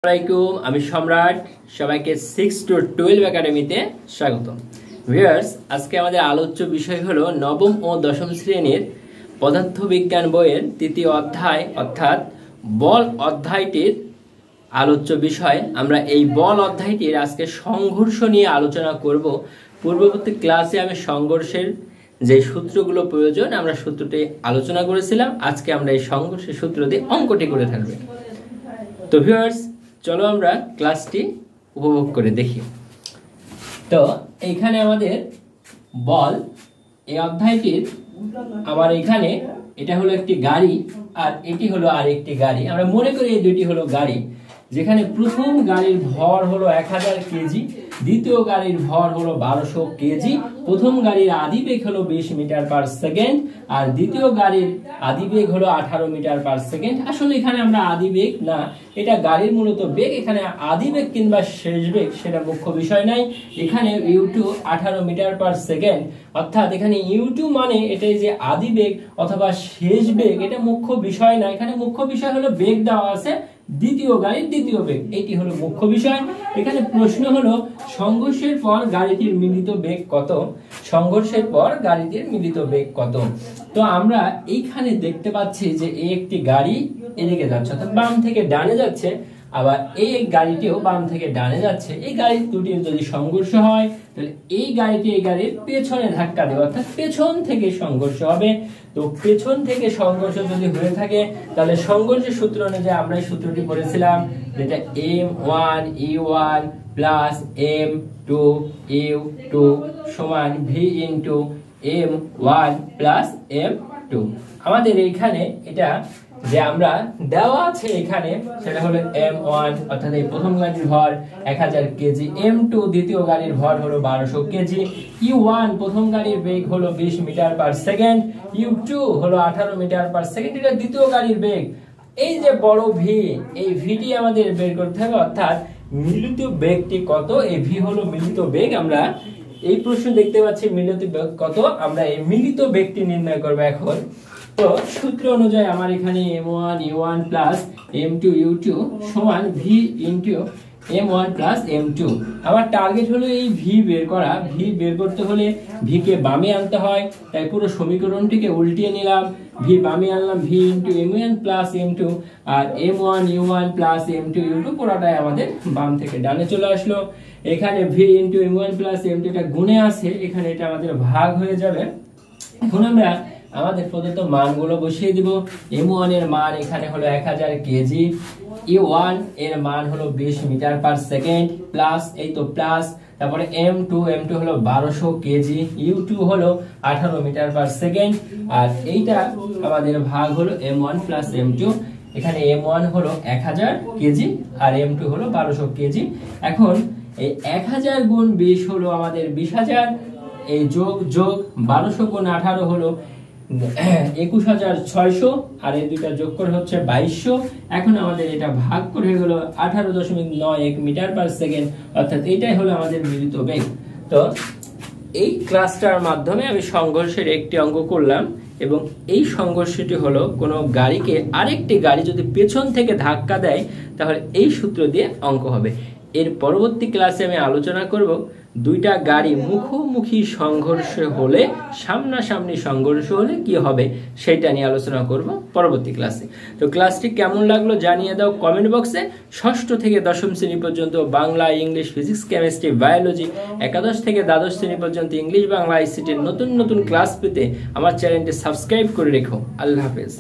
আসসালামাইকুম, আমি সম্রাট। সবাইকে 6 to 12 একাডেমিতে স্বাগতম। ভিউয়ার্স, আজকে আমাদের আলোচ্য বিষয় হলো নবম ও দশম শ্রেণীর পদার্থবিজ্ঞান বইয়ের তৃতীয় অধ্যায় অর্থাৎ বল অধ্যায়টির আলোচ্য বিষয়। আমরা এই বল অধ্যায়টির আজকে সংঘর্ষ নিয়ে আলোচনা করব। পূর্ববর্তী ক্লাসে আমি সংঘর্ষের যে সূত্রগুলো প্রয়োজন আমরা সূত্রটি আলোচনা করেছিলাম। আজকে আমরা এই সংঘর্ষের সূত্র দিয়ে অঙ্কটি করে থাকবে। তো ভিউয়ার্স, চলো আমরা ক্লাসটি উপভোগ করে দেখি। তো এইখানে আমাদের বল এই অধ্যায়টির আমার এখানে এটা হলো একটি গাড়ি আর এটি হলো আরেকটি গাড়ি। আমরা মনে করি এই দুটি হলো গাড়ি, যেখানে প্রথম গাড়ির ভর হলো 1000 কেজি, দ্বিতীয় গাড়ির ভর হলো 1200 কেজি। প্রথম গাড়ির আদিবেগ হলো 20 মিটার পার সেকেন্ড আর দ্বিতীয় গাড়ির আদিবেগ হলো 18 মিটার পার সেকেন্ড। আসলে এখানে আমরা আদিবেগ না, এটা গাড়ির মূলত বেগ। এখানে আদিবেগ কিংবা শেষ বেগ সেটা মুখ্য বিষয় নাই। এখানে u2 18 মিটার পার সেকেন্ড, অর্থাৎ এখানে u2 মানে এটাই যে আদিবেগ অথবা শেষ বেগ, এটা মুখ্য বিষয় না। এখানে মুখ্য বিষয় হলো বেগ দেওয়া আছে, দ্বিতীয় গাড়ির দ্বিতীয় বেগ, এটি হলো মুখ্য বিষয়। এখানে প্রশ্ন হলো সংঘর্ষের পর গাড়িটির মিলিত বেগ কত। সংঘর্ষের পর গাড়িটির মিলিত বেগ কত। তো আমরা এইখানে দেখতে পাচ্ছি যে এই একটি গাড়ি এদিকে যাচ্ছে, অর্থাৎ বাম থেকে ডানে যাচ্ছে, আবার এই গাড়িটিও বাম থেকে ডানে যাচ্ছে। এই গাড়ি দুটির যদি সংঘর্ষ হয় তাহলে এই গাড়িটি এই গাড়ির পেছনে ধাক্কা দেবে, অর্থাৎ পেছন থেকে সংঘর্ষ হবে। তো পেছন থেকে সংঘর্ষ যদি হয়ে থাকে তাহলে সংঘর্ষের সূত্র অনুযায়ী আমরা এই সূত্রটি পড়েছিলাম, যেটা m1 u1 plus m2 u2 সমান v into m1 plus m2। আমাদের এইখানে এটা যে আমরা দেওয়া আছে এখানে সেটা হলো m1 অর্থাৎ এই প্রথম গাড়ির ভর 1000 কেজি, m2 দ্বিতীয় গাড়ির ভর হলো 1200 কেজি, u1 প্রথম গাড়ির বেগ হলো 20 মিটার পার সেকেন্ড, u2 হলো 18 মিটার পার সেকেন্ড, এটা দ্বিতীয় গাড়ির বেগ। এই যে বড় v, এই vটি আমাদের বের করতে হবে, অর্থাৎ মিলিত বেগটি কত। এই v হলো মিলিত বেগ। আমরা এই প্রশ্ন দেখতে পাচ্ছি মিলিত বেগ কত, আমরা এই মিলিত বেগটি নির্ণয় করব এখন। তো সূত্র অনুযায়ী আমার এখানে m1 u1 plus m2 u2 সমান v into m1 plus m2। আমার টার্গেট হলো এই v বের করা। v বের করতে হলে v কে বামে আনতে হয়, তাই পুরো সমীকরণটিকে উল্টিয়ে নিলাম। v বামে আনলাম, v into m1 plus m2 আর m1 u1 plus m2 u2 পুরোটাই আমাদের বাম থেকে ডানে চলে আসলো। এখানে v into m1 plus m2 এটা গুণে আছে, এখানে এটা আমাদের ভাগ হয়ে যাবে। এখন আমরা আমাদের প্রদত্ত মানগুলো বসিয়ে দিব। m1 এর মান এখানে হলো 1000 কেজি, u1 এর মান হলো 20 মিটার পার সেকেন্ড, প্লাস এই তো প্লাস, তারপরে m2 হলো 1200 কেজি, u2 হলো 18 মিটার পার সেকেন্ড আর এইটা আমাদের ভাগ হলো m1 প্লাস m2। এখানে m1 হলো 1000 কেজি আর m2 হলো 1200 কেজি। এখন এই 1000 গুণ 20 হলো আমাদের 20000, এই যোগ যোগ 1200 গুণ 18 হলো 21600 আর এই দুইটা যোগ করে হচ্ছে 2200। এখন আমাদের এটা ভাগ করে হয়ে গেল 18.91 মিটার পার সেকেন্ড, অর্থাৎ এটাই হলো আমাদের মিলিত বেগ। তো এই ক্লাসটার মাধ্যমে আমি সংঘর্ষের একটি অঙ্ক করলাম এবং এই সংঘর্ষটি হলো কোনো গাড়িকে আরেকটি গাড়ি যদি পেছন থেকে ধাক্কা দেয় তাহলে এই সূত্র দিয়ে অঙ্ক হবে। এর পরবর্তী ক্লাসে আমি আলোচনা করব দুইটা গাড়ি মুখোমুখি সংঘর্ষ হলে, সামনাসামনি সংঘর্ষ হলে কি হবে সেটা নিয়ে আলোচনা করব পরবর্তী ক্লাসে। তো ক্লাসটি কেমন লাগলো জানিয়ে দাও কমেন্ট বক্সে। ষষ্ঠ থেকে দশম শ্রেণী পর্যন্ত Bangla, English, physics, chemistry, biology, একাদশ থেকে দ্বাদশ শ্রেণী পর্যন্ত ইংলিশ, বাংলা, আইসিটির নতুন নতুন ক্লাস পেতে আমার চ্যানেলটি সাবস্ক্রাইব করে রেখো। আল্লাহ হাফেজ।